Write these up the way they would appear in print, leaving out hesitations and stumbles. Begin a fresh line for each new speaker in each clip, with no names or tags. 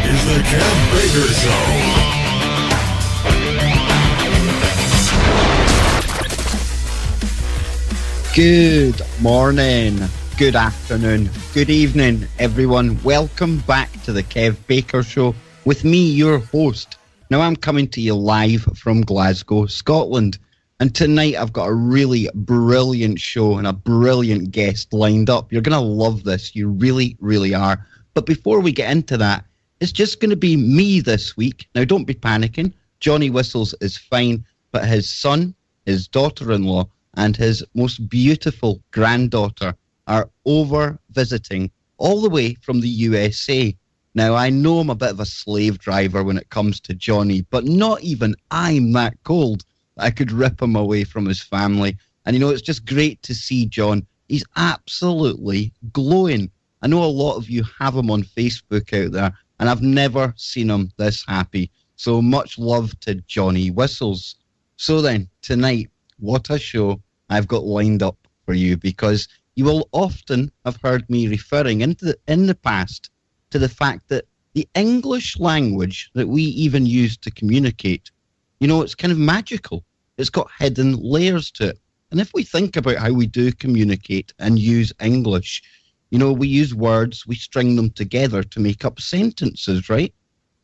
is the Kev Baker Show.
Good morning, good afternoon, good evening, everyone. Welcome back to the Kev Baker Show with me, your host. Now, I'm coming to you live from Glasgow, Scotland. And tonight I've got a really brilliant show and a brilliant guest lined up. You're going to love this. You really, really are. But before we get into that, it's just going to be me this week. Now, don't be panicking. Johnny Whistles is fine, but his son, his daughter-in-law, and his most beautiful granddaughter are over visiting all the way from the USA. Now, I know I'm a bit of a slave driver when it comes to Johnny, but not even I'm that cold. I could rip him away from his family. And, you know, it's just great to see John. He's absolutely glowing. I know a lot of you have him on Facebook out there, and I've never seen him this happy. So much love to Johnny Whistles. So then, tonight, what a show I've got lined up for you, because you will often have heard me referring in the past to the fact that the English language that we even use to communicate, you know, it's kind of magical. It's got hidden layers to it. And if we think about how we do communicate and use English, you know, we use words, we string them together to make up sentences, right?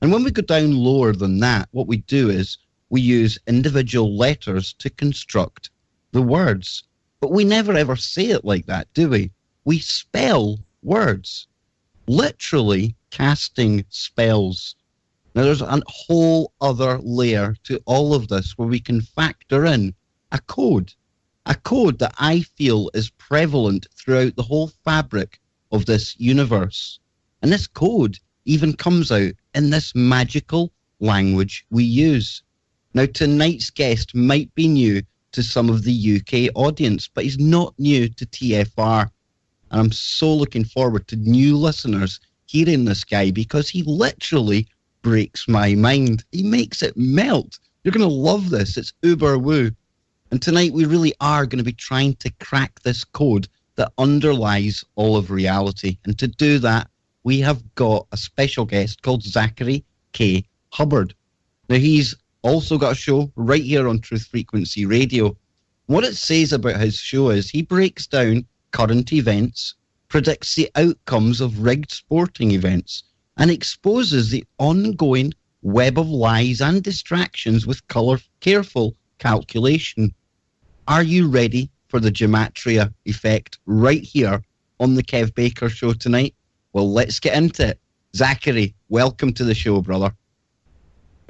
And when we go down lower than that, what we do is we use individual letters to construct the words. But we never ever say it like that, do we? We spell words, literally casting spells. Now, there's a whole other layer to all of this where we can factor in a code that I feel is prevalent throughout the whole fabric of this universe. And this code even comes out in this magical language we use. Now, tonight's guest might be new to some of the UK audience, but he's not new to TFR. And I'm so looking forward to new listeners hearing this guy, because he literally breaks my mind. He makes it melt. You're going to love this. It's uber woo. And tonight we really are going to be trying to crack this code that underlies all of reality. And to do that, we have got a special guest called Zachary K. Hubbard. Now, he's also got a show right here on Truth Frequency Radio. What it says about his show is he breaks down current events, predicts the outcomes of rigged sporting events, and exposes the ongoing web of lies and distractions with careful calculation. Are you ready for the GEMATRIA effect right here on the Kev Baker Show tonight? Well, let's get into it. Zachary, welcome to the show, brother.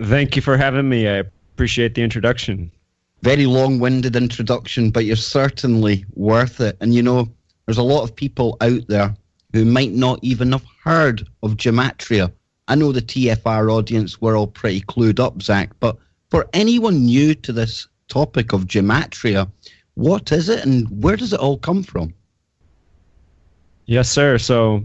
Thank you for having me. I appreciate the introduction.
Very long-winded introduction, but you're certainly worth it. And, you know, there's a lot of people out there who might not even have heard of GEMATRIA. I know the TFR audience were all pretty clued up, Zach, but for anyone new to this topic of GEMATRIA, what is it and where does it all come from?
Yes, sir. So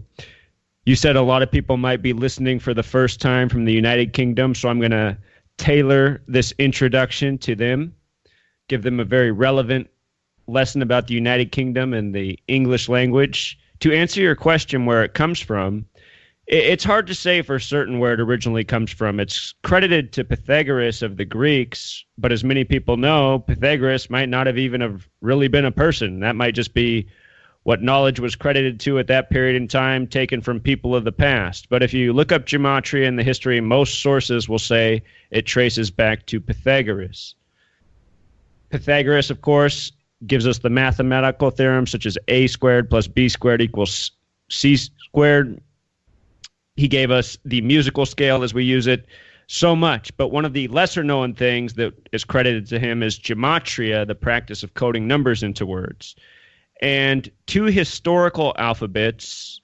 you said a lot of people might be listening for the first time from the United Kingdom, so I'm going to tailor this introduction to them, give them a very relevant lesson about the United Kingdom and the English language. To answer your question where it comes from, it's hard to say for certain where it originally comes from. It's credited to Pythagoras of the Greeks, but as many people know, Pythagoras might not have even have really been a person. That might just be what knowledge was credited to at that period in time, taken from people of the past. But if you look up gematria in the history, most sources will say it traces back to Pythagoras. Pythagoras, of course, gives us the mathematical theorems such as a squared plus b squared equals c squared. He gave us the musical scale as we use it, so much. But one of the lesser known things that is credited to him is gematria, the practice of coding numbers into words. And two historical alphabets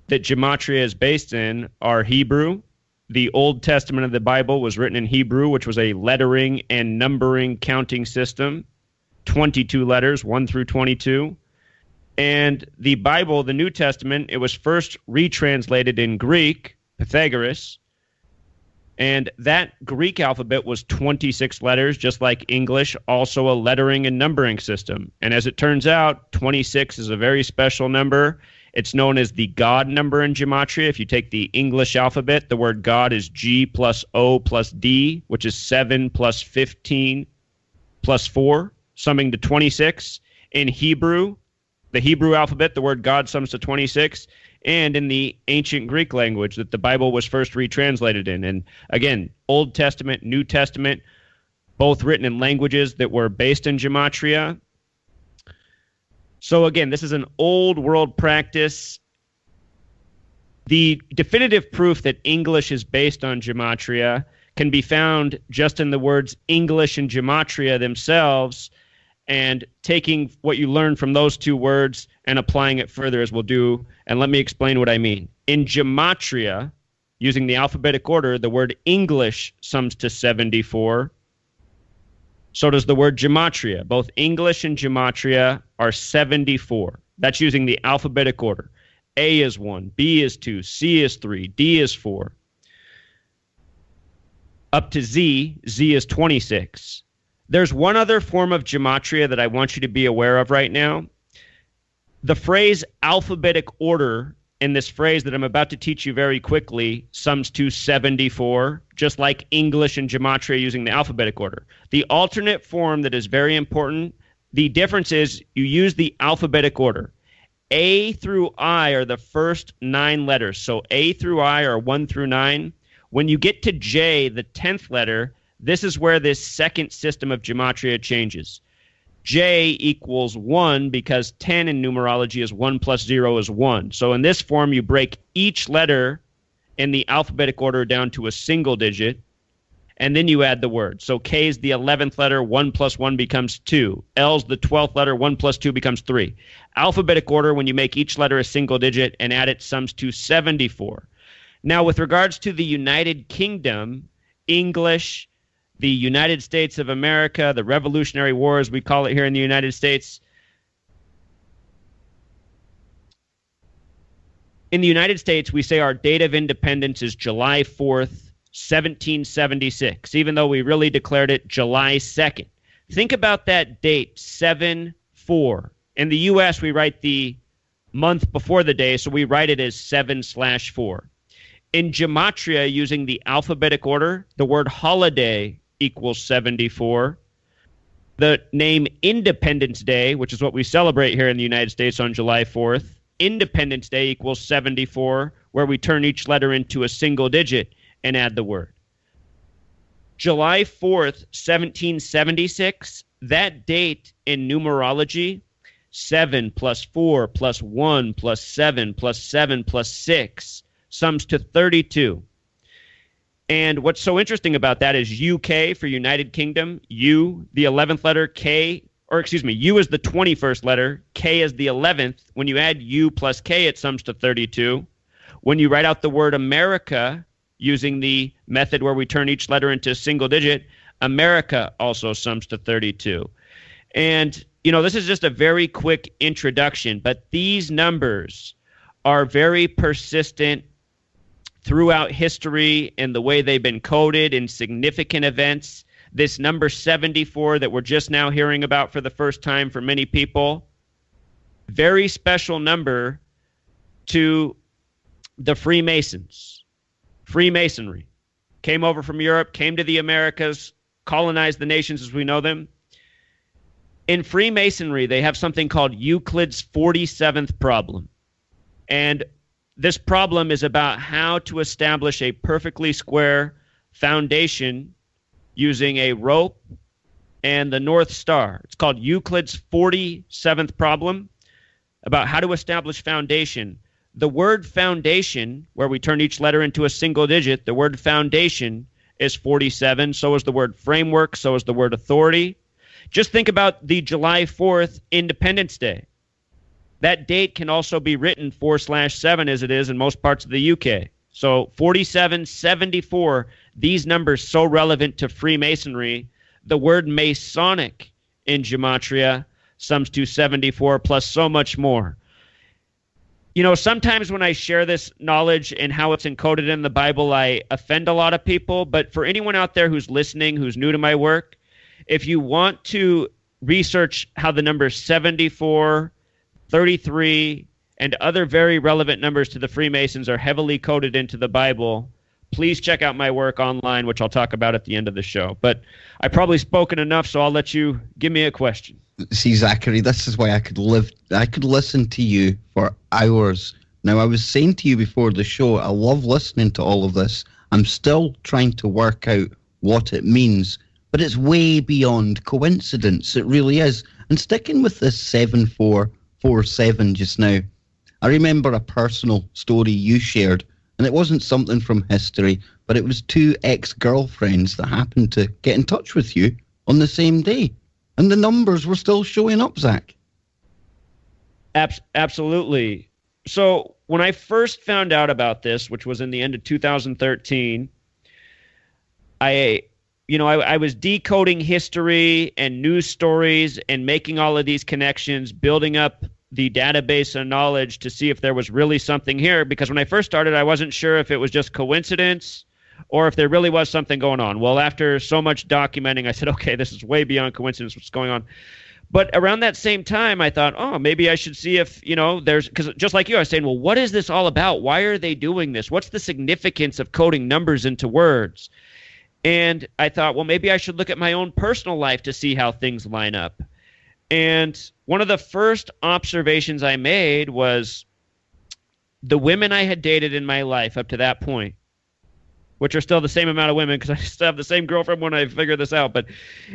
that gematria is based in are Hebrew. The Old Testament of the Bible was written in Hebrew, which was a lettering and numbering counting system. 22 letters, 1 through 22. And the Bible, the New Testament, it was first retranslated in Greek, Pythagoras. And that Greek alphabet was 26 letters, just like English, also a lettering and numbering system. And as it turns out, 26 is a very special number. It's known as the God number in Gematria. If you take the English alphabet, the word God is G plus O plus D, which is 7 plus 15 plus 4, summing to 26. In Hebrew, the Hebrew alphabet, the word God sums to 26. And in the ancient Greek language that the Bible was first retranslated in. And again, Old Testament, New Testament, both written in languages that were based in Gematria. So again, this is an old world practice. The definitive proof that English is based on Gematria can be found just in the words English and Gematria themselves, and taking what you learn from those two words and applying it further, as we'll do. And let me explain what I mean. In Gematria, using the alphabetic order, the word English sums to 74. So does the word Gematria. Both English and Gematria are 74. That's using the alphabetic order. A is 1, B is 2, C is 3, D is 4. Up to Z, Z is 26. There's one other form of Gematria that I want you to be aware of right now. The phrase alphabetic order in this phrase that I'm about to teach you very quickly sums to 74, just like English and Gematria using the alphabetic order. The alternate form that is very important, the difference is you use the alphabetic order. A through I are the first 9 letters. So A through I are 1 through 9. When you get to J, the 10th letter, this is where this second system of Gematria changes. J equals 1 because 10 in numerology is 1 plus 0 is 1. So in this form, you break each letter in the alphabetic order down to a single digit, and then you add the word. So K is the 11th letter, 1 plus 1 becomes 2. L's the 12th letter, 1 plus 2 becomes 3. Alphabetic order, when you make each letter a single digit and add it, sums to 74. Now, with regards to the United Kingdom, English, the United States of America, the Revolutionary War, as we call it here in the United States. In the United States, we say our date of independence is July 4th, 1776, even though we really declared it July 2nd. Think about that date, 7-4. In the U.S., we write the month before the day, so we write it as 7/4. In Gematria, using the alphabetic order, the word holiday equals 74. The name Independence Day, which is what we celebrate here in the United States on July 4th, Independence Day equals 74, where we turn each letter into a single digit and add the word. July 4th, 1776, that date in numerology, 7 plus 4 plus 1 plus 7 plus 7 plus 6, sums to 32. And what's so interesting about that is UK for United Kingdom, U, the 11th letter, K, or excuse me, U is the 21st letter, K is the 11th. When you add U plus K, it sums to 32. When you write out the word America using the method where we turn each letter into a single digit, America also sums to 32. And, you know, this is just a very quick introduction, but these numbers are very persistent throughout history and the way they've been coded in significant events. This number 74 that we're just now hearing about for the first time for many people, very special number to the Freemasons. Freemasonry came over from Europe, came to the Americas, colonized the nations as we know them. In Freemasonry, they have something called Euclid's 47th problem. And this problem is about how to establish a perfectly square foundation using a rope and the North Star. It's called Euclid's 47th problem, about how to establish foundation. The word foundation, where we turn each letter into a single digit, the word foundation is 47. So is the word framework. So is the word authority. Just think about the July 4th Independence Day. That date can also be written 4/7 as it is in most parts of the UK. So 47, 74, these numbers so relevant to Freemasonry. The word Masonic in Gematria sums to 74 plus so much more. You know, sometimes when I share this knowledge and how it's encoded in the Bible, I offend a lot of people. But for anyone out there who's listening, who's new to my work, if you want to research how the numbers 74, 33, and other very relevant numbers to the Freemasons are heavily coded into the Bible, please check out my work online, which I'll talk about at the end of the show. But I've probably spoken enough, so I'll let you give me a question.
See, Zachary, this is why I could listen to you for hours. Now, I was saying to you before the show, I love listening to all of this. I'm still trying to work out what it means, but it's way beyond coincidence. It really is. And sticking with this 7447 just now, I remember a personal story you shared, and it wasn't something from history, but it was two ex-girlfriends that happened to get in touch with you on the same day. And the numbers were still showing up, Zach.
Absolutely. So when I first found out about this, which was in the end of 2013, I was decoding history and news stories and making all of these connections, building up the database of knowledge to see if there was really something here. Because when I first started, I wasn't sure if it was just coincidence or if there really was something going on. Well, after so much documenting, I said, okay, this is way beyond coincidence what's going on. But around that same time, I thought, oh, maybe I should see if, there's, because just like you, I was saying, well, what is this all about? Why are they doing this? What's the significance of coding numbers into words? And I thought, well, maybe I should look at my own personal life to see how things line up. And one of the first observations I made was the women I had dated in my life up to that point, which are still the same amount of women because I still have the same girlfriend when I figured this out. But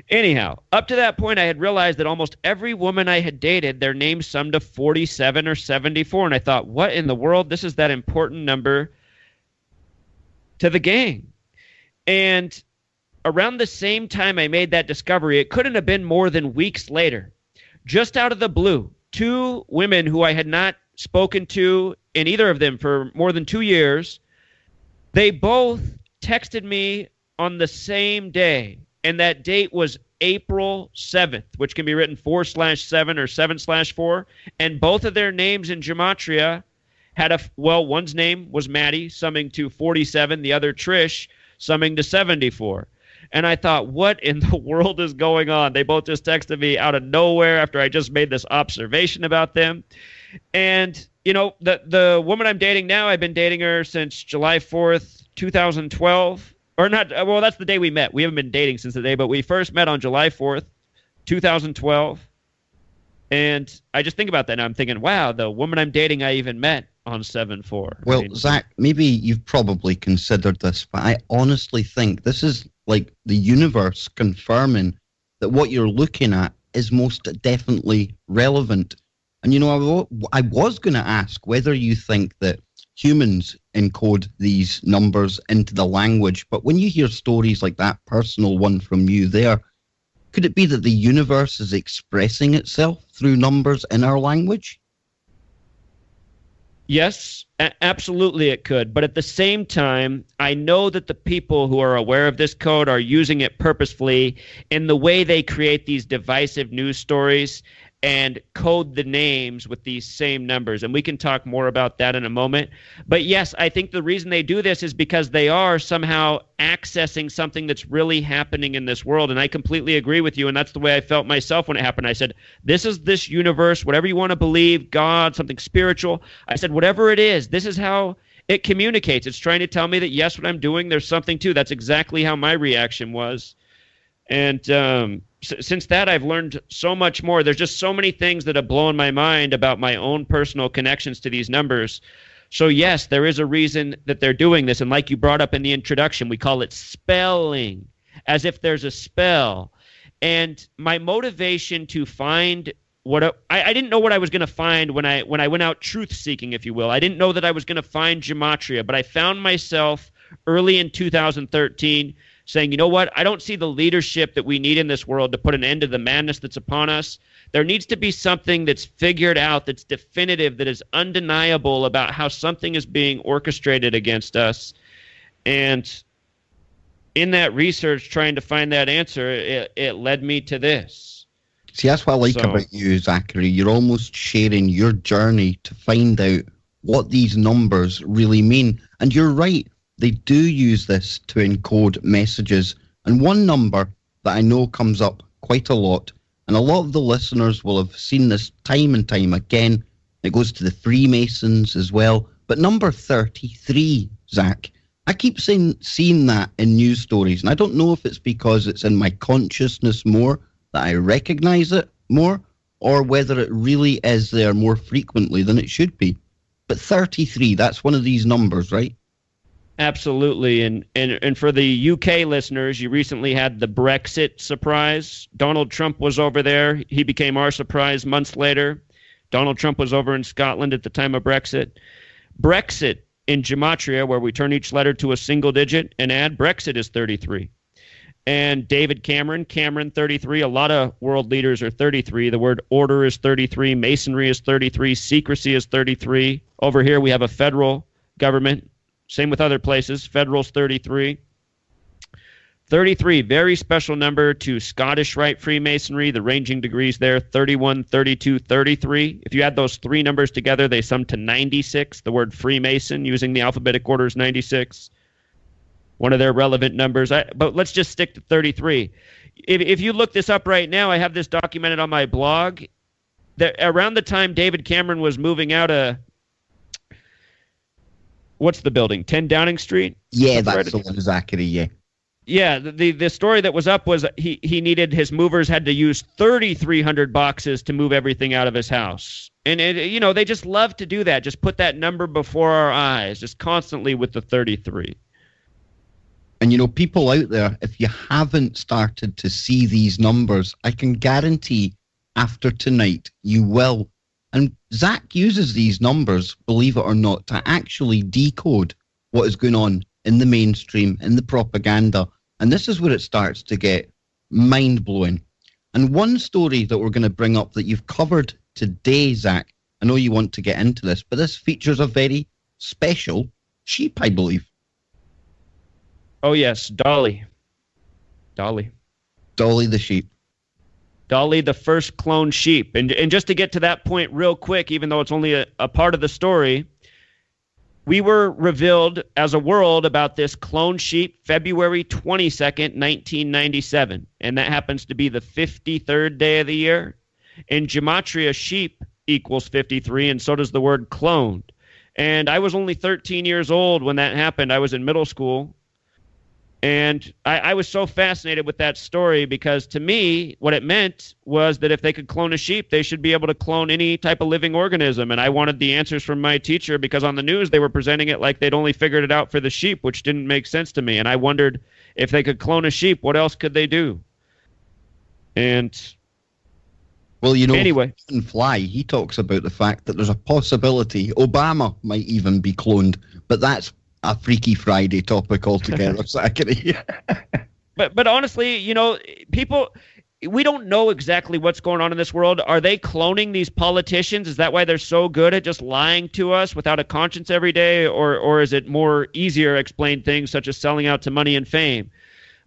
anyhow, up to that point, I had realized that almost every woman I had dated, their names summed to 47 or 74. And I thought, what in the world? This is that important number to the gang. And around the same time I made that discovery, it couldn't have been more than weeks later, just out of the blue, two women who I had not spoken to in either of them for more than 2 years, they both texted me on the same day, and that date was April 7th, which can be written 4/7 or 7/4, and both of their names in Gematria had one's name was Maddie, summing to 47, the other Trish, summing to 74. And I thought, what in the world is going on? They both just texted me out of nowhere after I just made this observation about them. And, the woman I'm dating now, I've been dating her since July 4th, 2012. Or not, well, that's the day we met. We haven't been dating since the day, but we first met on July 4th, 2012. And I just think about that now. I'm thinking, wow, the woman I'm dating I even met on 7/4.
Well, Zach, maybe you've probably considered this, but I honestly think this is like the universe confirming that what you're looking at is most definitely relevant. And, I was going to ask whether you think that humans encode these numbers into the language, but when you hear stories like that personal one from you there, could it be that the universe is expressing itself through numbers in our language?
Yes, absolutely it could. But at the same time, I know that the people who are aware of this code are using it purposefully in the way they create these divisive news stories and code the names with these same numbers. And we can talk more about that in a moment. But yes, I think the reason they do this is because they are somehow accessing something that's really happening in this world. And I completely agree with you. And that's the way I felt myself when it happened. I said, this is this universe, whatever you want to believe, God, something spiritual. I said, whatever it is, this is how it communicates. It's trying to tell me that, yes, what I'm doing, there's something to. That's exactly how my reaction was. And since that, I've learned so much more. There's just so many things that have blown my mind about my own personal connections to these numbers. So yes, there is a reason that they're doing this. And like you brought up in the introduction, we call it spelling, as if there's a spell. And my motivation to find I didn't know what I was going to find when I went out truth seeking, if you will. I didn't know that I was going to find Gematria, but I found myself early in 2013 saying, you know what, I don't see the leadership that we need in this world to put an end to the madness that's upon us. There needs to be something that's figured out, that's definitive, that is undeniable about how something is being orchestrated against us. And in that research, trying to find that answer, it led me to this.
See, that's what I like about you, Zachary. You're almost sharing your journey to find out what these numbers really mean. And you're right. They do use this to encode messages. And one number that I know comes up quite a lot, and a lot of the listeners will have seen this time and time again, It goes to the Freemasons as well. But number 33, Zach, I keep seeing that in news stories, and I don't know if it's because it's in my consciousness more, that I recognize it more, or whether it really is there more frequently than it should be. But 33, that's one of these numbers, right?
Absolutely. And for the UK listeners, you recently had the Brexit surprise. Donald Trump was over there. He became our surprise months later. Donald Trump was over in Scotland at the time of Brexit. Brexit in Gematria, where we turn each letter to a single digit and add, Brexit is 33. And David Cameron 33. A lot of world leaders are 33. The word order is 33. Masonry is 33. Secrecy is 33. Over here we have a federal government. Same with other places. Federal's 33. 33, very special number to Scottish Rite Freemasonry. The ranging degrees there, 31, 32, 33. If you add those three numbers together, they sum to 96. The word Freemason, using the alphabetic order, is 96. One of their relevant numbers. But let's just stick to 33. If you look this up right now, I have this documented on my blog. Around the time David Cameron was moving out of, what's the building? 10 Downing Street?
Yeah, that's the one, Zachary, yeah.
Yeah, the story that was up was he needed, his movers had to use 3,300 boxes to move everything out of his house. And, they just love to do that. Just put that number before our eyes, just constantly with the 33.
And, people out there, if you haven't started to see these numbers, I can guarantee after tonight you will. And Zach uses these numbers, believe it or not, to actually decode what is going on in the mainstream, in the propaganda. And this is where it starts to get mind-blowing. And one story that we're going to bring up that you've covered today, Zach, I know you want to get into this, but this features a very special sheep, I believe.
Oh, yes, Dolly. Dolly
the sheep.
Dolly, the first cloned sheep. And just to get to that point real quick, even though it's only a part of the story, we were revealed as a world about this cloned sheep February 22nd, 1997. And that happens to be the 53rd day of the year. In Gematria, sheep equals 53, and so does the word cloned. And I was only 13 years old when that happened. I was in middle school. And I was so fascinated with that story because to me, what it meant was that if they could clone a sheep, they should be able to clone any type of living organism. And I wanted the answers from my teacher because on the news, they were presenting it like they'd only figured it out for the sheep, which didn't make sense to me. And I wondered if they could clone a sheep, what else could they do? And
well,
anyway,
Fly, he talks about the fact that there's a possibility Obama might even be cloned, but that's a Freaky Friday topic altogether, Zachary.
But honestly, people, we don't know exactly what's going on in this world. Are they cloning these politicians? Is that why they're so good at just lying to us without a conscience every day? Or is it more easier explained things such as selling out to money and fame?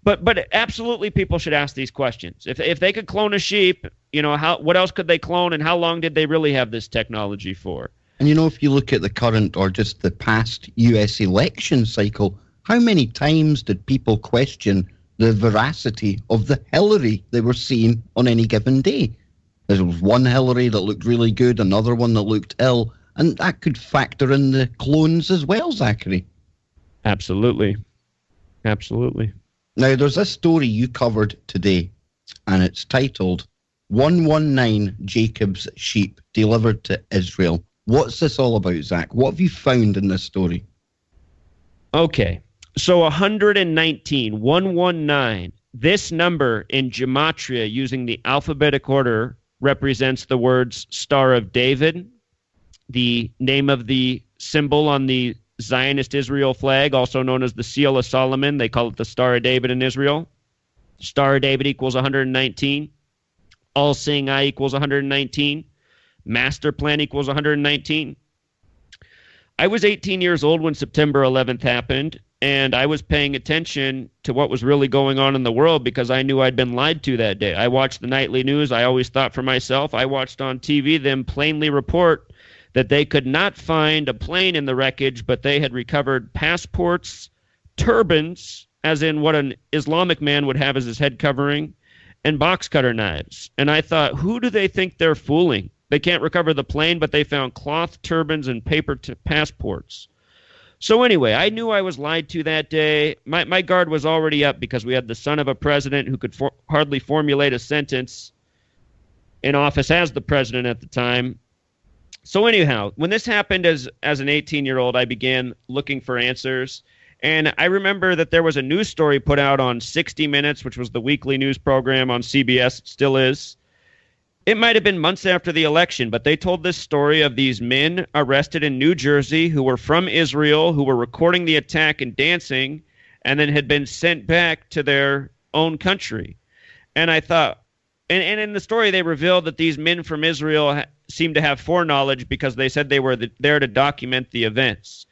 But absolutely people should ask these questions. If they could clone a sheep, what else could they clone and how long did they really have this technology for?
And if you look at the current or just the past US election cycle, how many times did people question the veracity of the Hillary they were seeing on any given day? There was one Hillary that looked really good, another one that looked ill, and that could factor in the clones as well, Zachary.
Absolutely. Absolutely.
Now, there's this story you covered today, and it's titled 119 Jacob's Sheep Delivered to Israel. What's this all about, Zach? What have you found in this story?
Okay, so 119, this number in Gematria using the alphabetic order represents the words Star of David, the name of the symbol on the Zionist Israel flag, also known as the Seal of Solomon. They call it the Star of David in Israel. Star of David equals 119. All Seeing Eye equals 119. Master Plan equals 119. I was 18 years old when September 11th happened, and I was paying attention to what was really going on in the world because I knew I'd been lied to that day. I watched the nightly news. I always thought for myself. I watched on TV them plainly report that they could not find a plane in the wreckage, but they had recovered passports, turbans, as in what an Islamic man would have as his head covering, and box cutter knives. And I thought, who do they think they're fooling? They can't recover the plane, but they found cloth turbans and paper passports. So anyway, I knew I was lied to that day. My guard was already up because we had the son of a president who could hardly formulate a sentence in office as the president at the time. So anyhow, when this happened as an 18-year-old, I began looking for answers. And I remember that there was a news story put out on 60 Minutes, which was the weekly news program on CBS. It still is. It might have been months after the election, but they told this story of these men arrested in New Jersey who were from Israel, who were recording the attack and dancing, and then had been sent back to their own country. And I thought, and in the story, they revealed that these men from Israel seemed to have foreknowledge because they said they were there to document the events.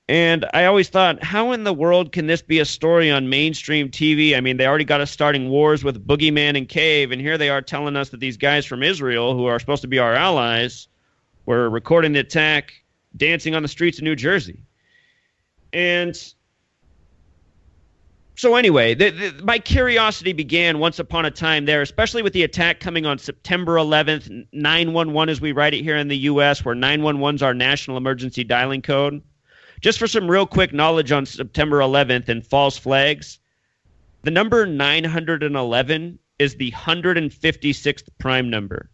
And I always thought, how in the world can this be a story on mainstream TV? I mean, they already got us starting wars with Boogeyman and Cave, and here they are telling us that these guys from Israel, who are supposed to be our allies, were recording the attack, dancing on the streets of New Jersey. And so anyway, my curiosity began once upon a time there, especially with the attack coming on September 11th, 911 as we write it here in the U.S., where 911 is our national emergency dialing code. Just for some real quick knowledge on September 11th and false flags, the number 911 is the 156th prime number.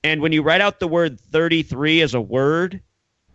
And when you write out the word 33 as a word,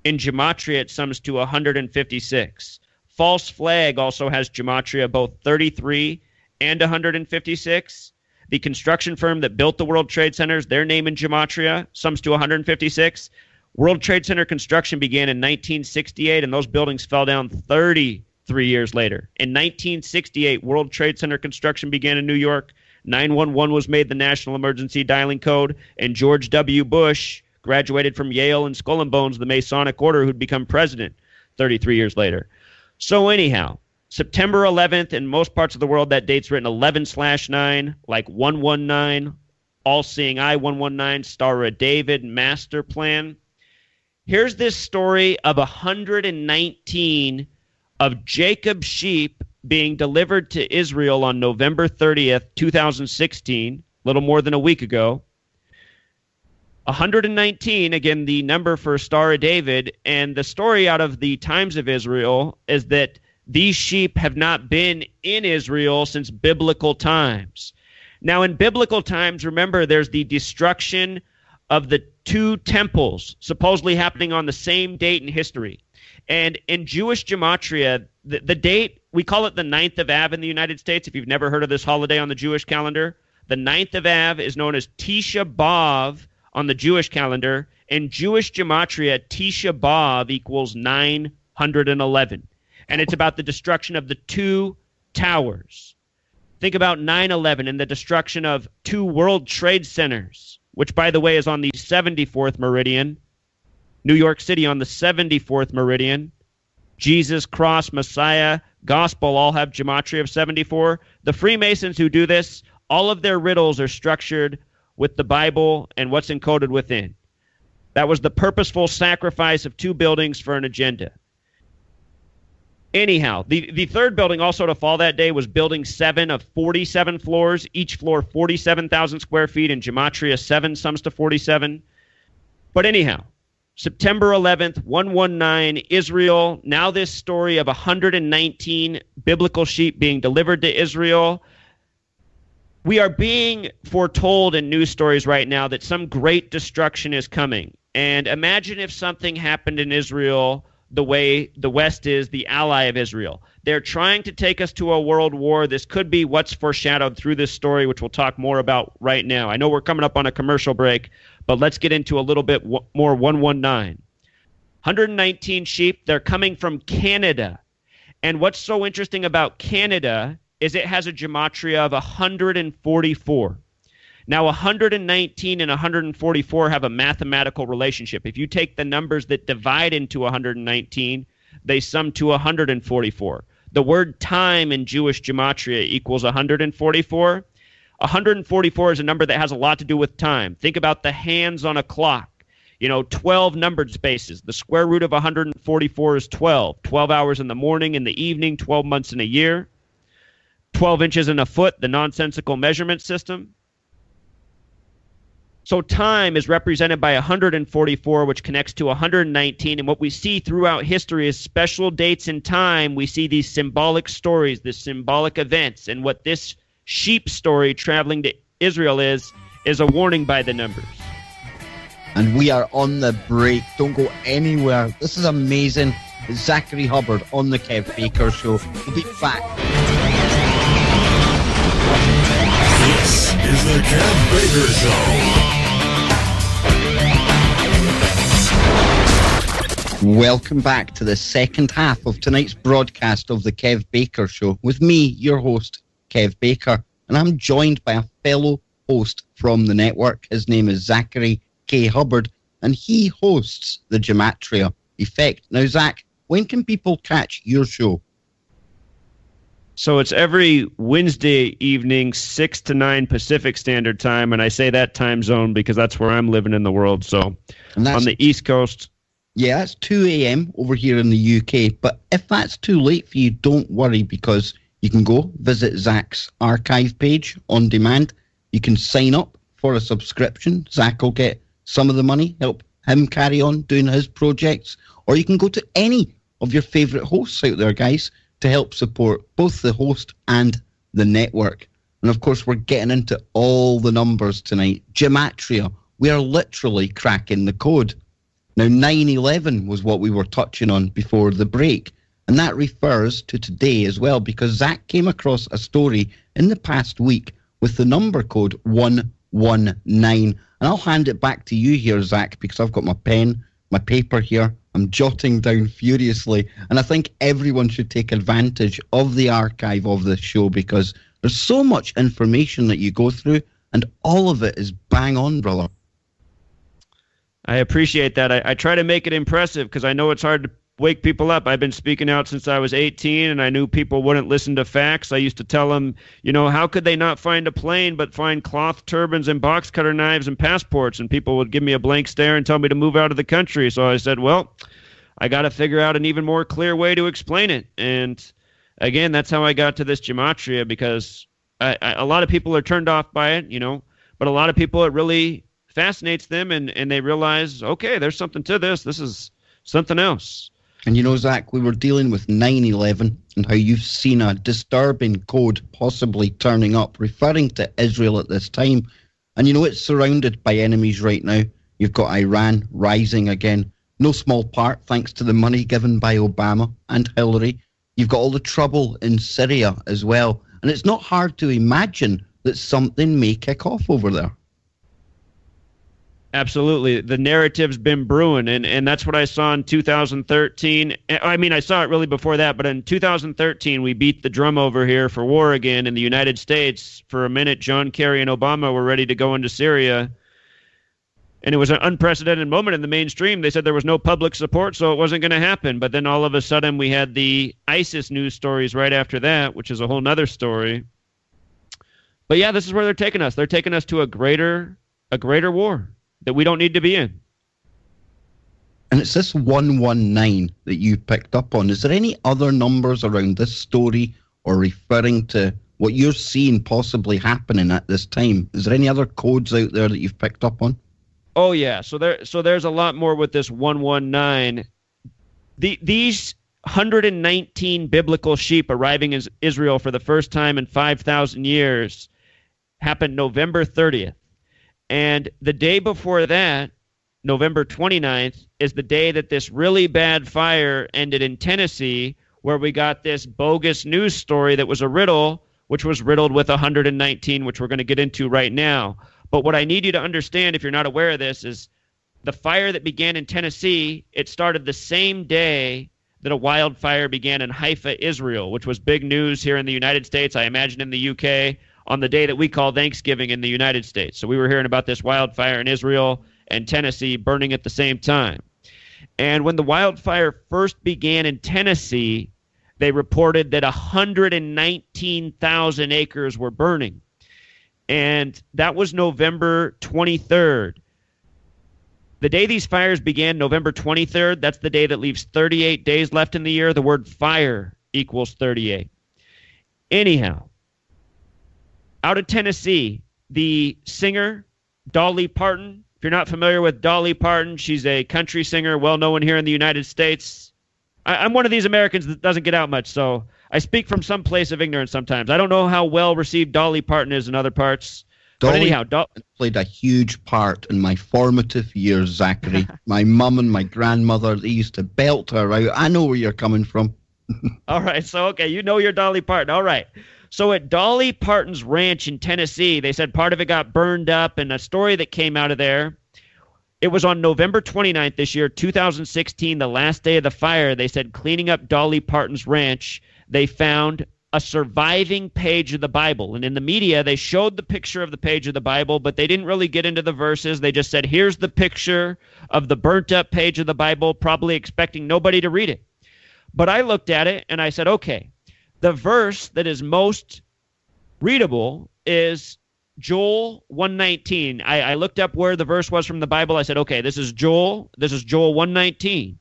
in gematria it sums to 156. False flag also has gematria both 33 and 156. The construction firm that built the World Trade Centers, their name in gematria sums to 156. World Trade Center construction began in 1968, and those buildings fell down 33 years later. In 1968, World Trade Center construction began in New York. 911 was made the national emergency dialing code, and George W. Bush graduated from Yale and Skull and Bones, the Masonic Order, who'd become president 33 years later. So anyhow, September 11th, in most parts of the world, that date's written 11/9, like 119, all-seeing eye 119, Star of David, master plan. Here's this story of 119 of Jacob's sheep being delivered to Israel on November 30th, 2016, a little more than a week ago. 119, again, the number for Star of David, and the story out of the Times of Israel is that these sheep have not been in Israel since biblical times. Now, in biblical times, remember, there's the destruction of the two temples supposedly happening on the same date in history. And in Jewish gematria, the date, we call it the 9th of Av in the United States, if you've never heard of this holiday on the Jewish calendar. The 9th of Av is known as Tisha B'Av on the Jewish calendar. In Jewish gematria, Tisha B'Av equals 911. And it's about the destruction of the two towers. Think about 9/11 and the destruction of two World Trade Centers, which, by the way, is on the 74th meridian. New York City on the 74th meridian. Jesus, cross, Messiah, gospel all have gematria of 74. The Freemasons who do this, all of their riddles are structured with the Bible and what's encoded within. That was the purposeful sacrifice of two buildings for an agenda. Anyhow, the third building also to fall that day was Building 7 of 47 floors, each floor 47,000 square feet, and gematria 7 sums to 47. But anyhow, September 11th, 119, Israel. Now this story of 119 biblical sheep being delivered to Israel. We are being foretold in news stories right now that some great destruction is coming. And imagine if something happened in Israel the way the West is the ally of Israel. They're trying to take us to a world war. This could be what's foreshadowed through this story, which we'll talk more about right now. I know we're coming up on a commercial break, but let's get into a little bit more 119. 119 sheep, they're coming from Canada. And what's so interesting about Canada is it has a gematria of 144. Now, 119 and 144 have a mathematical relationship. If you take the numbers that divide into 119, they sum to 144. The word time in Jewish gematria equals 144. 144 is a number that has a lot to do with time. Think about the hands on a clock. 12 numbered spaces. The square root of 144 is 12. 12 hours in the morning, in the evening, 12 months in a year. 12 inches in a foot, the nonsensical measurement system. So time is represented by 144, which connects to 119. And what we see throughout history is special dates in time. We see these symbolic stories, these symbolic events. And what this sheep story traveling to Israel is a warning by the numbers.
And we are on the break. Don't go anywhere. This is amazing. It's Zachary Hubbard on the Kev Baker Show. We'll be back.
This is the Kev Baker Show.
Welcome back to the second half of tonight's broadcast of the Kev Baker Show with me, your host, Kev Baker, and I'm joined by a fellow host from the network. His name is Zachary K. Hubbard, and he hosts the GEMATRIA Effect. Now, Zach, when can people catch your show?
So it's every Wednesday evening, 6 to 9 Pacific Standard Time, and I say that time zone because that's where I'm living in the world. So on the East Coast.
Yeah, it's 2 a.m. over here in the UK. But if that's too late for you, don't worry, because you can go visit Zach's archive page on demand. You can sign up for a subscription. Zach will get some of the money, help him carry on doing his projects. Or you can go to any of your favourite hosts out there, guys, to help support both the host and the network. And of course, we're getting into all the numbers tonight. GEMATRIA, we are literally cracking the code. Now, 9/11 was what we were touching on before the break, and that refers to today as well, because Zach came across a story in the past week with the number code 119. And I'll hand it back to you here, Zach, because I've got my pen, my paper here. I'm jotting down furiously, and I think everyone should take advantage of the archive of this show, because there's so much information that you go through, and all of it is bang on, brother.
I appreciate that. I try to make it impressive because I know it's hard to wake people up. I've been speaking out since I was 18, and I knew people wouldn't listen to facts. I used to tell them, how could they not find a plane but find cloth turbans and box cutter knives and passports? And people would give me a blank stare and tell me to move out of the country. So I said, well, I got to figure out an even more clear way to explain it. And again, that's how I got to this gematria, because a lot of people are turned off by it, but a lot of people, it really fascinates them, and they realize, okay, there's something to this. This is something else.
And Zach, we were dealing with 9/11 and how you've seen a disturbing code possibly turning up, referring to Israel at this time. And it's surrounded by enemies right now. You've got Iran rising again, no small part thanks to the money given by Obama and Hillary. You've got all the trouble in Syria as well. And it's not hard to imagine that something may kick off over there.
Absolutely. The narrative's been brewing, and that's what I saw in 2013. I mean, I saw it really before that, but in 2013, we beat the drum over here for war again in the United States. For a minute, John Kerry and Obama were ready to go into Syria, and it was an unprecedented moment in the mainstream. They said there was no public support, so it wasn't going to happen. But then all of a sudden, we had the ISIS news stories right after that, which is a whole nother story. But yeah, this is where they're taking us. They're taking us to a greater war that we don't need to be in.
And it's this 119 that you picked up on. Is there any other numbers around this story or referring to what you're seeing possibly happening at this time? Is there any other codes out there that you've picked up on?
Oh, yeah. So there's a lot more with this 119. These 119 biblical sheep arriving in Israel for the first time in 5,000 years happened November 30th. And the day before that, November 29th, is the day that this really bad fire ended in Tennessee, where we got this bogus news story that was a riddle, which was riddled with 119, which we're going to get into right now. But what I need you to understand, if you're not aware of this, is the fire that began in Tennessee, it started the same day that a wildfire began in Haifa, Israel, which was big news here in the United States, I imagine in the UK, on the day that we call Thanksgiving in the United States. So we were hearing about this wildfire in Israel and Tennessee burning at the same time. And when the wildfire first began in Tennessee, they reported that 119,000 acres were burning. And that was November 23rd. The day these fires began, November 23rd, that's the day that leaves 38 days left in the year. The word fire equals 38. Anyhow, out of Tennessee, the singer, Dolly Parton. If you're not familiar with Dolly Parton, she's a country singer, well known here in the United States. I'm one of these Americans that doesn't get out much, so I speak from some place of ignorance sometimes. I don't know how well received Dolly Parton is in other parts. But anyhow,
played a huge part in my formative years, Zachary. My mum and my grandmother, they used to belt her out. I know where you're coming from.
All right, so okay, you know your Dolly Parton. All right. So at Dolly Parton's ranch in Tennessee, they said part of it got burned up, and a story that came out of there, it was on November 29th this year, 2016, the last day of the fire. They said cleaning up Dolly Parton's ranch, they found a surviving page of the Bible. And in the media, they showed the picture of the page of the Bible, but they didn't really get into the verses. They just said, here's the picture of the burnt up page of the Bible, probably expecting nobody to read it. But I looked at it and I said, okay, the verse that is most readable is Joel 1:19. I looked up where the verse was from the Bible. I said, okay, this is Joel 1:19.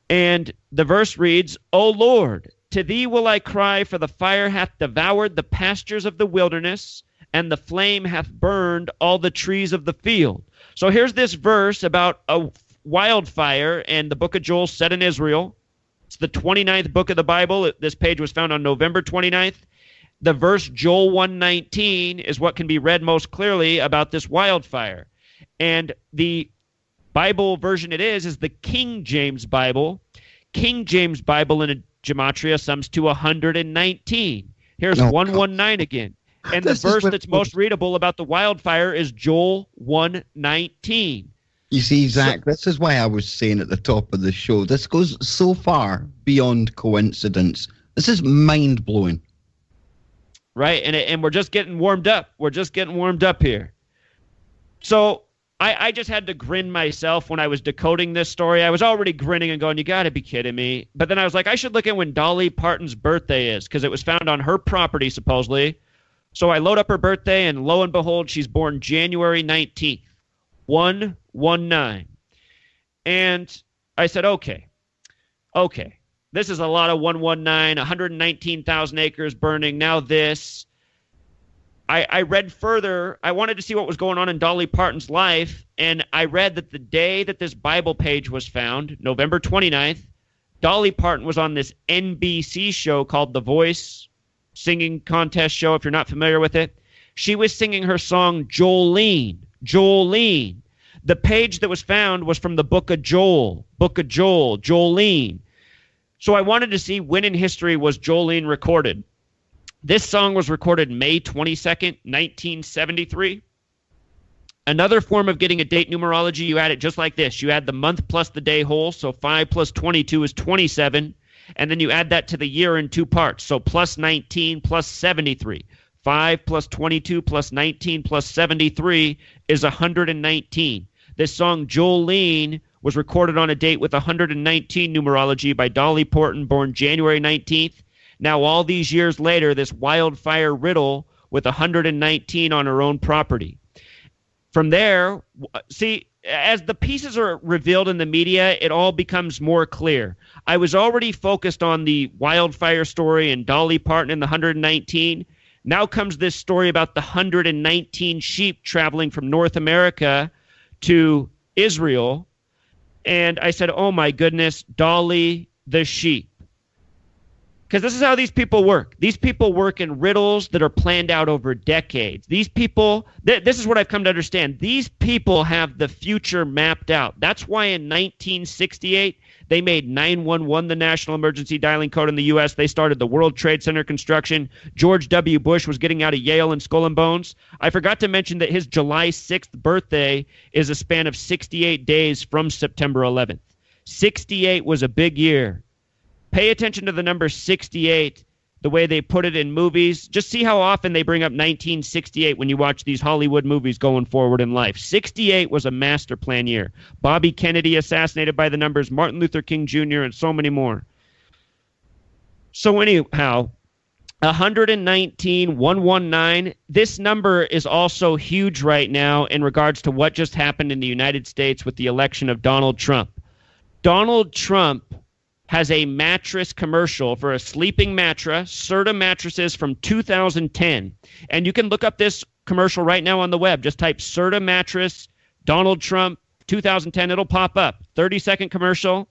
And the verse reads, O Lord, to thee will I cry, for the fire hath devoured the pastures of the wilderness, and the flame hath burned all the trees of the field. So here's this verse about a wildfire, and the book of Joel set in Israel. It's the 29th book of the Bible. This page was found on November 29th. The verse Joel 1:19 is what can be read most clearly about this wildfire. And the Bible version it is the King James Bible. King James Bible in a GEMATRIA sums to 119. Here's 119 again. And the verse that's most readable about the wildfire is Joel 1:19.
You see, Zach, this is why I was saying at the top of the show, this goes so far beyond coincidence. This is mind-blowing.
Right, and we're just getting warmed up. We're just getting warmed up here. So I just had to grin myself when I was decoding this story. I was already grinning and going, you got to be kidding me. But then I was like, I should look at when Dolly Parton's birthday is, because it was found on her property, supposedly. So I load up her birthday, and lo and behold, she's born January 19th, 119. And I said, okay, this is a lot of 119, 119,000 acres burning, now this. I read further. I wanted to see what was going on in Dolly Parton's life, and I read that the day that this Bible page was found, November 29th, Dolly Parton was on this NBC show called The Voice singing contest show, if you're not familiar with it. She was singing her song Jolene. The page that was found was from the book of Joel, Jolene. So I wanted to see when in history was Jolene recorded. This song was recorded May 22nd, 1973. Another form of getting a date numerology, you add it just like this. You add the month plus the day whole, so 5 plus 22 is 27, and then you add that to the year in two parts, so plus 19 plus 73. 5 plus 22 plus 19 plus 73 is 119. This song, Jolene, was recorded on a date with 119 numerology by Dolly Parton, born January 19th. Now, all these years later, this wildfire riddle with 119 on her own property. From there, see, as the pieces are revealed in the media, it all becomes more clear. I was already focused on the wildfire story and Dolly Parton and the 119. Now comes this story about the 119 sheep traveling from North America to Israel. And I said, oh my goodness, Dolly the sheep. Because this is how these people work. These people work in riddles that are planned out over decades. These people, this is what I've come to understand. These people have the future mapped out. That's why in 1968, they made 911 the national emergency dialing code in the U.S. They started the World Trade Center construction. George W. Bush was getting out of Yale and Skull and Bones. I forgot to mention that his July 6th birthday is a span of 68 days from September 11th. 68 was a big year. Pay attention to the number 68, the way they put it in movies. Just see how often they bring up 1968 when you watch these Hollywood movies going forward in life. 68 was a master plan year. Bobby Kennedy assassinated by the numbers, Martin Luther King Jr., and so many more. So anyhow, 119, 119, this number is also huge right now in regards to what just happened in the United States with the election of Donald Trump. Donald Trump has a mattress commercial for a sleeping mattress, Serta mattresses from 2010. And you can look up this commercial right now on the web. Just type Serta mattress, Donald Trump, 2010. It'll pop up. 30-second commercial.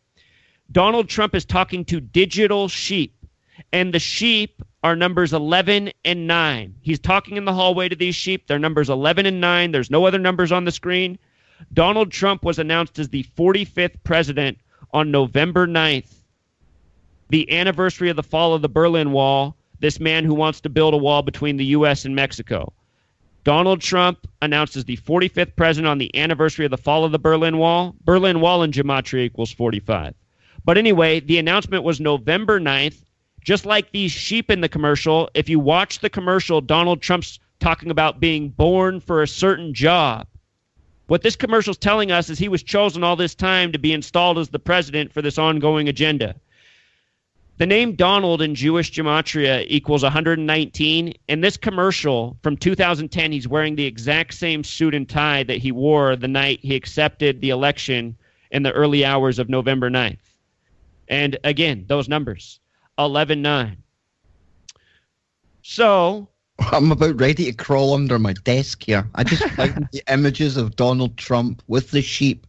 Donald Trump is talking to digital sheep, and the sheep are numbers 11 and 9. He's talking in the hallway to these sheep. They're numbers 11 and 9. There's no other numbers on the screen. Donald Trump was announced as the 45th president on November 9th, the anniversary of the fall of the Berlin Wall, this man who wants to build a wall between the U.S. and Mexico. Donald Trump announced as the 45th president on the anniversary of the fall of the Berlin Wall. Berlin Wall in Gematria equals 45. But anyway, the announcement was November 9th. Just like these sheep in the commercial, if you watch the commercial, Donald Trump's talking about being born for a certain job. What this commercial is telling us is he was chosen all this time to be installed as the president for this ongoing agenda. The name Donald in Jewish Gematria equals 119. In this commercial from 2010, he's wearing the exact same suit and tie that he wore the night he accepted the election in the early hours of November 9th. And again, those numbers, 11-9. So
I'm about ready to crawl under my desk here. I just found the images of Donald Trump with the sheep.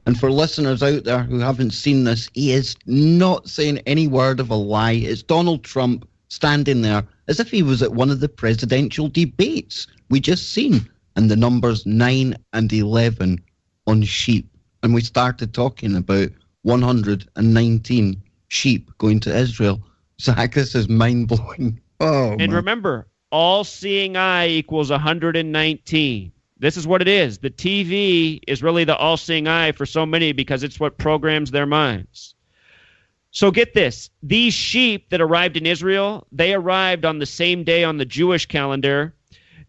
And for listeners out there who haven't seen this, he is not saying any word of a lie. It's Donald Trump standing there as if he was at one of the presidential debates we just seen. And the numbers 9 and 11 on sheep. And we started talking about 119 sheep going to Israel. Zach, this is mind-blowing. Oh,
and remember, all-seeing eye equals 119. This is what it is. The TV is really the all-seeing eye for so many because it's what programs their minds. So get this. These sheep that arrived in Israel, they arrived on the same day on the Jewish calendar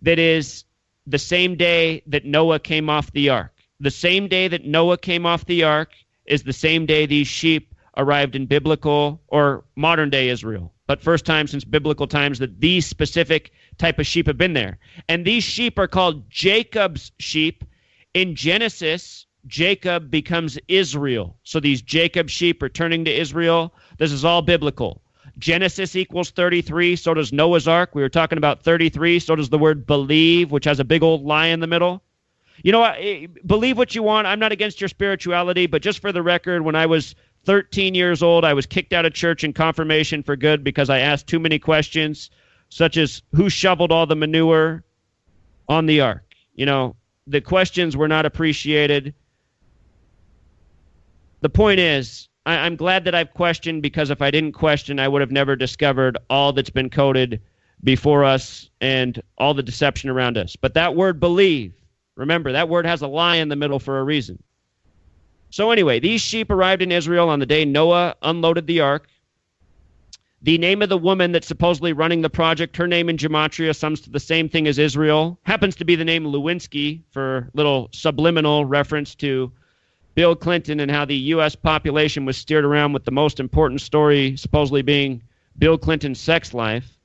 that is the same day that Noah came off the ark. The same day that Noah came off the ark is the same day these sheep arrived in biblical or modern-day Israel. But first time since biblical times that these specific type of sheep have been there. And these sheep are called Jacob's sheep. In Genesis, Jacob becomes Israel. So these Jacob sheep are turning to Israel. This is all biblical. Genesis equals 33, so does Noah's Ark. We were talking about 33, so does the word believe, which has a big old lie in the middle. You know what? Believe what you want. I'm not against your spirituality, but just for the record, when I was 13 years old, I was kicked out of church in confirmation for good because I asked too many questions, such as who shoveled all the manure on the ark? You know, the questions were not appreciated. The point is, I'm glad that I've questioned, because if I didn't question, I would have never discovered all that's been coded before us and all the deception around us. But that word believe, remember, that word has a lie in the middle for a reason. So anyway, these sheep arrived in Israel on the day Noah unloaded the ark. The name of the woman that's supposedly running the project, her name in Gematria sums to the same thing as Israel, happens to be the name Lewinsky, for little subliminal reference to Bill Clinton and how the U.S. population was steered around with the most important story supposedly being Bill Clinton's sex life.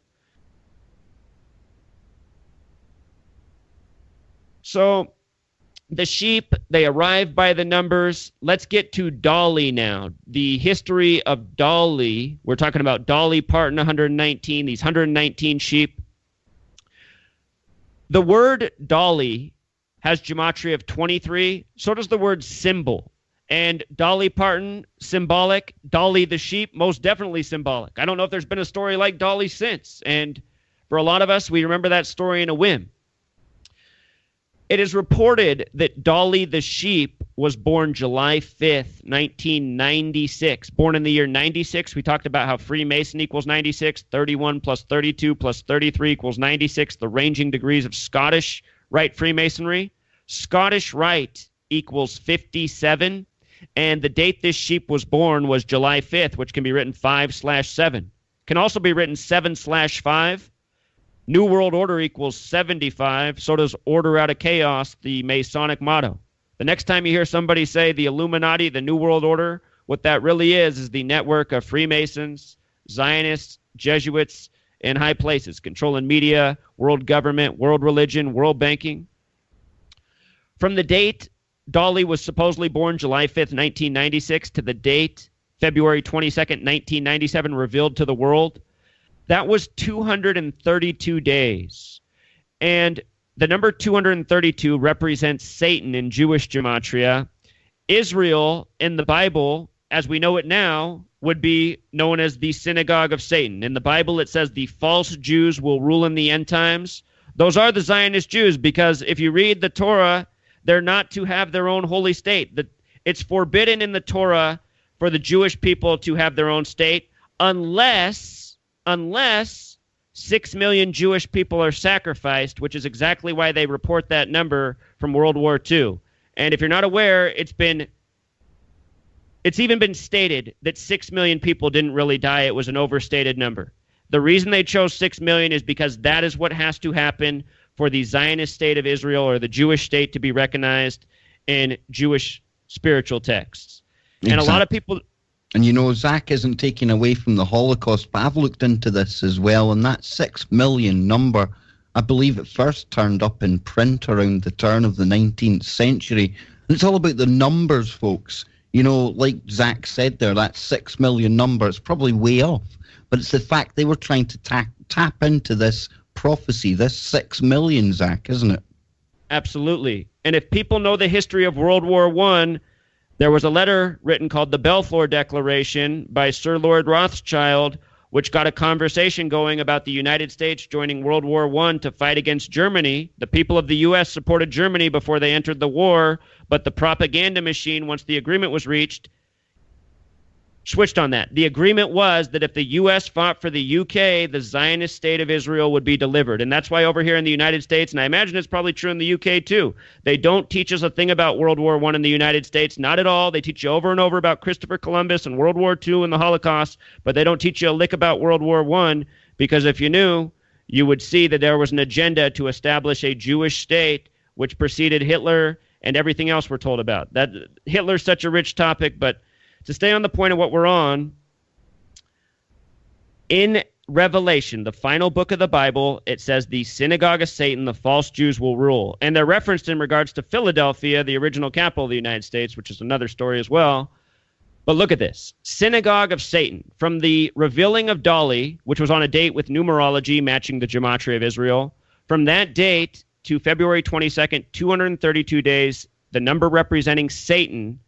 So the sheep, they arrived by the numbers. Let's get to Dolly now. The history of Dolly. We're talking about Dolly Parton, 119, these 119 sheep. The word Dolly has gematria of 23. So does the word symbol. And Dolly Parton, symbolic. Dolly the sheep, most definitely symbolic. I don't know if there's been a story like Dolly since. And for a lot of us, we remember that story in a whim. It is reported that Dolly the sheep was born July 5th, 1996. Born in the year 96. We talked about how Freemason equals 96. 31 plus 32 plus 33 equals 96. The ranging degrees of Scottish Rite Freemasonry. Scottish Rite equals 57. And the date this sheep was born was July 5th, which can be written 5/7. Can also be written 7/5. New World Order equals 75. So does Order Out of Chaos, the Masonic motto. The next time you hear somebody say the Illuminati, the New World Order, what that really is the network of Freemasons, Zionists, Jesuits, and high places, controlling media, world government, world religion, world banking. From the date Dolly was supposedly born, July 5th, 1996, to the date February 22nd, 1997, revealed to the world, that was 232 days. And the number 232 represents Satan in Jewish gematria. Israel in the Bible, as we know it now, would be known as the synagogue of Satan. In the Bible, it says the false Jews will rule in the end times. Those are the Zionist Jews, because if you read the Torah, they're not to have their own holy state. It's forbidden in the Torah for the Jewish people to have their own state unless 6 million Jewish people are sacrificed, which is exactly why they report that number from World War II. And if you're not aware, it's even been stated that 6 million people didn't really die. It was an overstated number. The reason they chose 6 million is because that is what has to happen for the Zionist state of Israel, or the Jewish state, to be recognized in Jewish spiritual texts.
Exactly.
And a lot of people...
And you know, Zach isn't taking away from the Holocaust, but I've looked into this as well, and that 6 million number, I believe it first turned up in print around the turn of the 19th century. And it's all about the numbers, folks. You know, like Zach said there, that 6 million number is probably way off. But it's the fact they were trying to tap into this prophecy, this 6 million, Zach, isn't it?
Absolutely. And if people know the history of World War I, there was a letter written called the Balfour Declaration by Sir Lord Rothschild, which got a conversation going about the United States joining World War I to fight against Germany. The people of the U.S. supported Germany before they entered the war, but the propaganda machine, once the agreement was reached, switched on that. The agreement was that if the U.S. fought for the U.K., the Zionist state of Israel would be delivered. And that's why over here in the United States, and I imagine it's probably true in the U.K. too, they don't teach us a thing about World War I in the United States. Not at all. They teach you over and over about Christopher Columbus and World War II and the Holocaust, but they don't teach you a lick about World War I, because if you knew, you would see that there was an agenda to establish a Jewish state, which preceded Hitler and everything else we're told about. That Hitler's such a rich topic, but to stay on the point of what we're on, in Revelation, the final book of the Bible, it says the synagogue of Satan, the false Jews will rule. And they're referenced in regards to Philadelphia, the original capital of the United States, which is another story as well. But look at this. Synagogue of Satan. From the revealing of Dali, which was on a date with numerology matching the gematria of Israel, from that date to February 22nd, 232 days, the number representing Satan,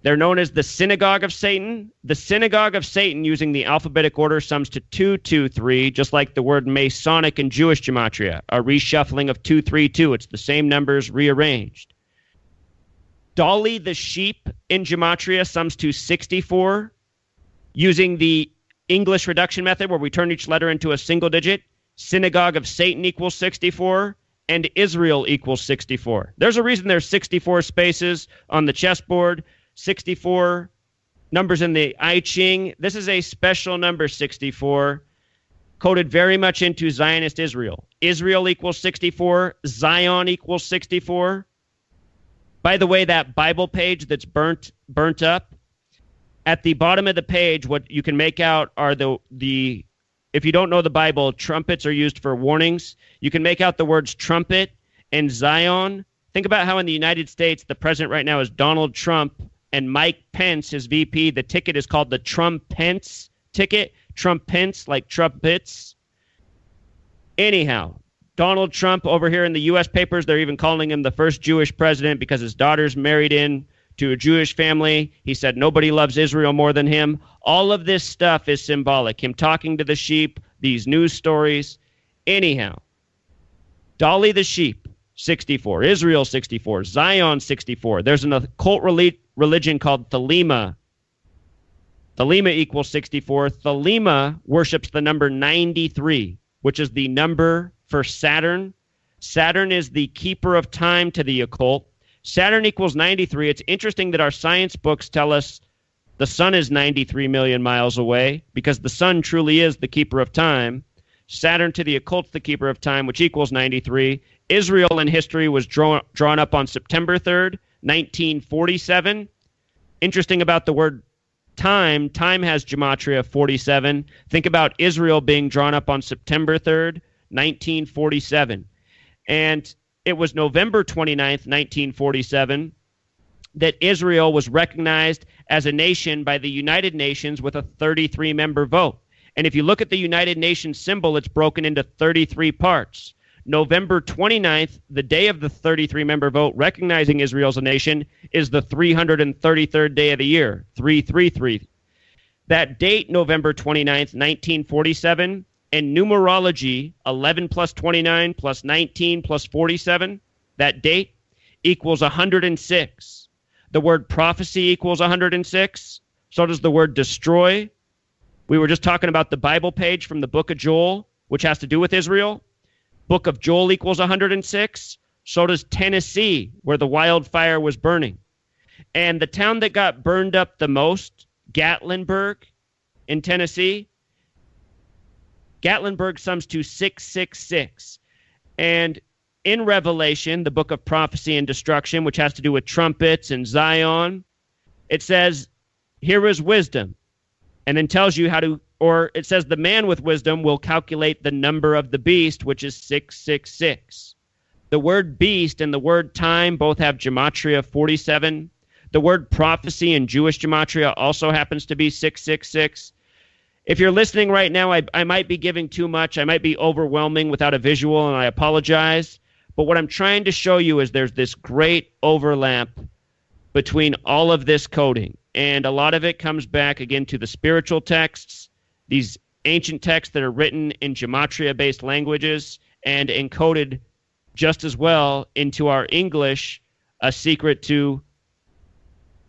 they're known as the Synagogue of Satan. The Synagogue of Satan, using the alphabetic order, sums to 223, just like the word Masonic in Jewish gematria, a reshuffling of 232. It's the same numbers rearranged. Dali, the sheep in gematria, sums to 64, using the English reduction method, where we turn each letter into a single digit. Synagogue of Satan equals 64, and Israel equals 64. There's a reason there's 64 spaces on the chessboard. 64 numbers in the I Ching. This is a special number, 64, coded very much into Zionist Israel. Israel equals 64. Zion equals 64. By the way, that Bible page that's burnt up, at the bottom of the page, what you can make out are the if you don't know the Bible, trumpets are used for warnings. You can make out the words trumpet and Zion. Think about how in the United States, the president right now is Donald Trump, and Mike Pence, his VP, the ticket is called the Trump-Pence ticket. Trump-Pence, like trumpets. Anyhow, Donald Trump over here in the U.S. papers, they're even calling him the first Jewish president because his daughter's married in to a Jewish family. He said nobody loves Israel more than him. All of this stuff is symbolic. Him talking to the sheep, these news stories. Anyhow, Dali the sheep, 64. Israel, 64. Zion, 64. There's an occult religion called Thelema. Thelema equals 64. Thelema worships the number 93, which is the number for Saturn. Saturn is the keeper of time to the occult. Saturn equals 93. It's interesting that our science books tell us the sun is 93 million miles away, because the sun truly is the keeper of time. Saturn to the occult's the keeper of time, which equals 93. Israel in history was drawn up on September 3rd, 1947. Interesting about the word time. Time has gematria 47. Think about Israel being drawn up on September 3rd, 1947. And it was November 29th, 1947, that Israel was recognized as a nation by the United Nations with a 33-member vote. And if you look at the United Nations symbol, it's broken into 33 parts. November 29th, the day of the 33-member vote recognizing Israel as a nation, is the 333rd day of the year, 333. That date, November 29th, 1947, in numerology, 11 plus 29 plus 19 plus 47, that date equals 106. The word prophecy equals 106. So does the word destroy. We were just talking about the Bible page from the book of Joel, which has to do with Israel. Book of Joel equals 106. So does Tennessee, where the wildfire was burning. And the town that got burned up the most, Gatlinburg in Tennessee, Gatlinburg sums to 666. And in Revelation, the book of prophecy and destruction, which has to do with trumpets and Zion, it says, here is wisdom. And then tells you how to, or it says the man with wisdom will calculate the number of the beast, which is 666. The word beast and the word time both have gematria 47. The word prophecy in Jewish gematria also happens to be 666. If you're listening right now, I might be giving too much. I might be overwhelming without a visual, and I apologize. But what I'm trying to show you is there's this great overlap between all of this coding. And a lot of it comes back, again, to the spiritual texts, these ancient texts that are written in gematria-based languages and encoded just as well into our English, a secret to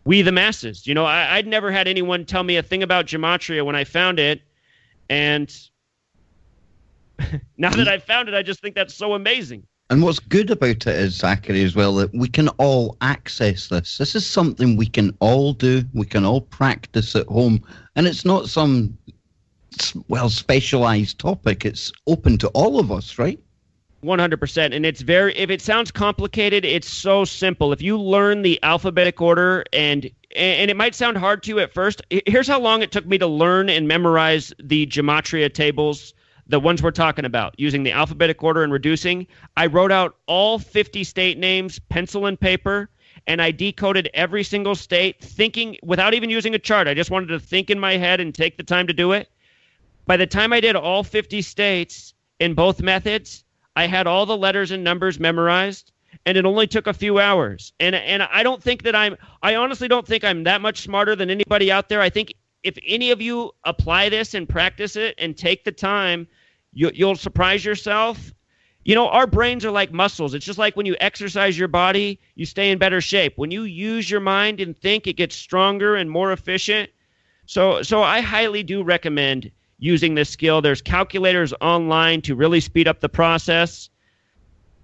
we the masses. You know, I'd never had anyone tell me a thing about gematria when I found it. And now that I've found it, I just think that's so amazing.
And what's good about it is, Zachary, as well, that we can all access this. This is something we can all do. We can all practice at home. And it's not some, well, specialized topic. It's open to all of us, right?
100%. And it's very, if it sounds complicated, it's so simple. If you learn the alphabetic order, and it might sound hard to you at first, here's how long it took me to learn and memorize the gematria tables, the ones we're talking about, using the alphabetic order and reducing. I wrote out all 50 state names, pencil and paper, and I decoded every single state, thinking, without even using a chart. I just wanted to think in my head and take the time to do it. By the time I did all 50 states in both methods, I had all the letters and numbers memorized, and it only took a few hours. And I don't think that I honestly don't think I'm that much smarter than anybody out there. I think if any of you apply this and practice it and take the time, you'll surprise yourself. You know, our brains are like muscles. It's just like when you exercise your body, you stay in better shape. When you use your mind and think, it gets stronger and more efficient. So I highly do recommend using this skill. There's calculators online to really speed up the process.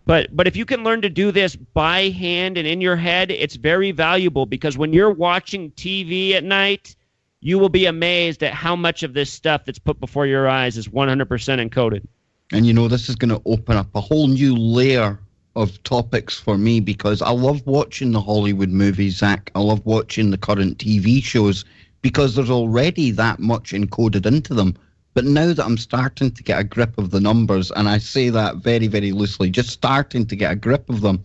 But if you can learn to do this by hand and in your head, it's very valuable, because when you're watching TV at night, you will be amazed at how much of this stuff that's put before your eyes is 100% encoded.
And, you know, this is going to open up a whole new layer of topics for me, because I love watching the Hollywood movies, Zach. I love watching the current TV shows, because there's already that much encoded into them. But now that I'm starting to get a grip of the numbers, and I say that very, very loosely, just starting to get a grip of them,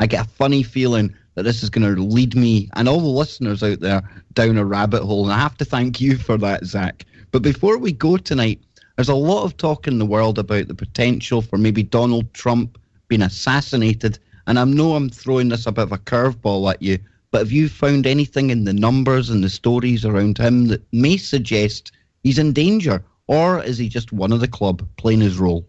I get a funny feeling that this is going to lead me and all the listeners out there down a rabbit hole. And I have to thank you for that, Zach. But before we go tonight, there's a lot of talk in the world about the potential for maybe Donald Trump being assassinated. And I know I'm throwing this a bit of a curveball at you, but have you found anything in the numbers and the stories around him that may suggest he's in danger? Or is he just one of the club playing his role?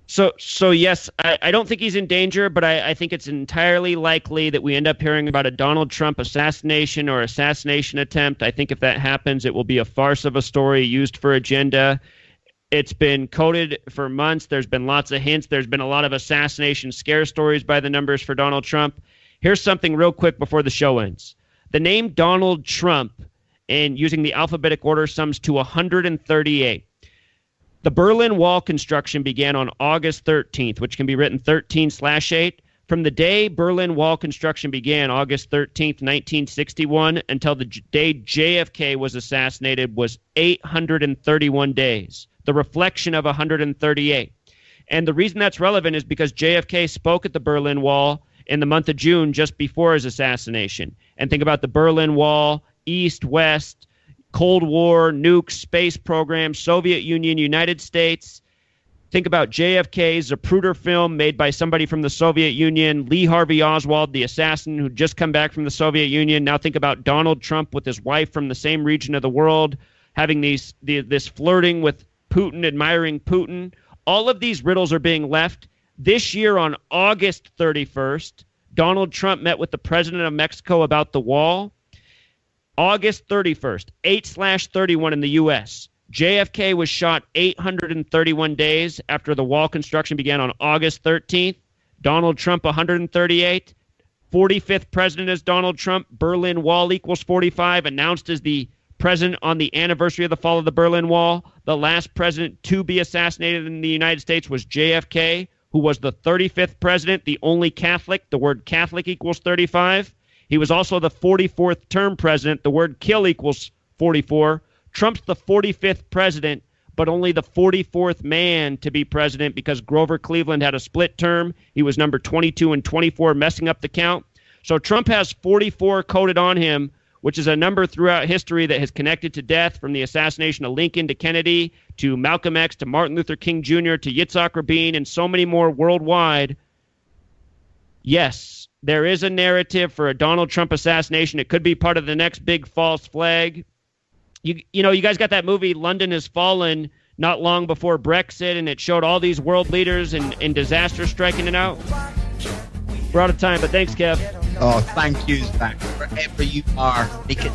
So yes, I don't think he's in danger, but I think it's entirely likely that we end up hearing about a Donald Trump assassination or assassination attempt. I think if that happens, it will be a farce of a story used for agenda. It's been coded for months. There's been lots of hints. There's been a lot of assassination scare stories by the numbers for Donald Trump. Here's something real quick before the show ends. The name Donald Trump, and using the alphabetic order, sums to 138. The Berlin Wall construction began on August 13th, which can be written 13/8. From the day Berlin Wall construction began, August 13th, 1961, until the day JFK was assassinated was 831 days, the reflection of 138. And the reason that's relevant is because JFK spoke at the Berlin Wall in the month of June just before his assassination. And think about the Berlin Wall, East, West, Cold War, nukes, space program, Soviet Union, United States. Think about JFK, Zapruder film made by somebody from the Soviet Union, Lee Harvey Oswald, the assassin who'd just come back from the Soviet Union. Now think about Donald Trump with his wife from the same region of the world, having this flirting with Putin, admiring Putin. All of these riddles are being left. This year on August 31st, Donald Trump met with the president of Mexico about the wall. August 31st, 8/31 in the U.S. JFK was shot 831 days after the wall construction began on August 13th. Donald Trump, 138. 45th president is Donald Trump. Berlin Wall equals 45. Announced as the president on the anniversary of the fall of the Berlin Wall. The last president to be assassinated in the United States was JFK, who was the 35th president, the only Catholic. The word Catholic equals 35. He was also the 44th term president. The word kill equals 44. Trump's the 45th president, but only the 44th man to be president because Grover Cleveland had a split term. He was number 22 and 24, messing up the count. So Trump has 44 coded on him, which is a number throughout history that has connected to death, from the assassination of Lincoln to Kennedy to Malcolm X to Martin Luther King Jr. to Yitzhak Rabin and so many more worldwide. Yes, there is a narrative for a Donald Trump assassination. It could be part of the next big false flag. You know, you guys got that movie London Has Fallen not long before Brexit, and it showed all these world leaders and disaster striking it out. We're out of time, but thanks, Kev.
Oh, thank you, Zach. Wherever you are, make it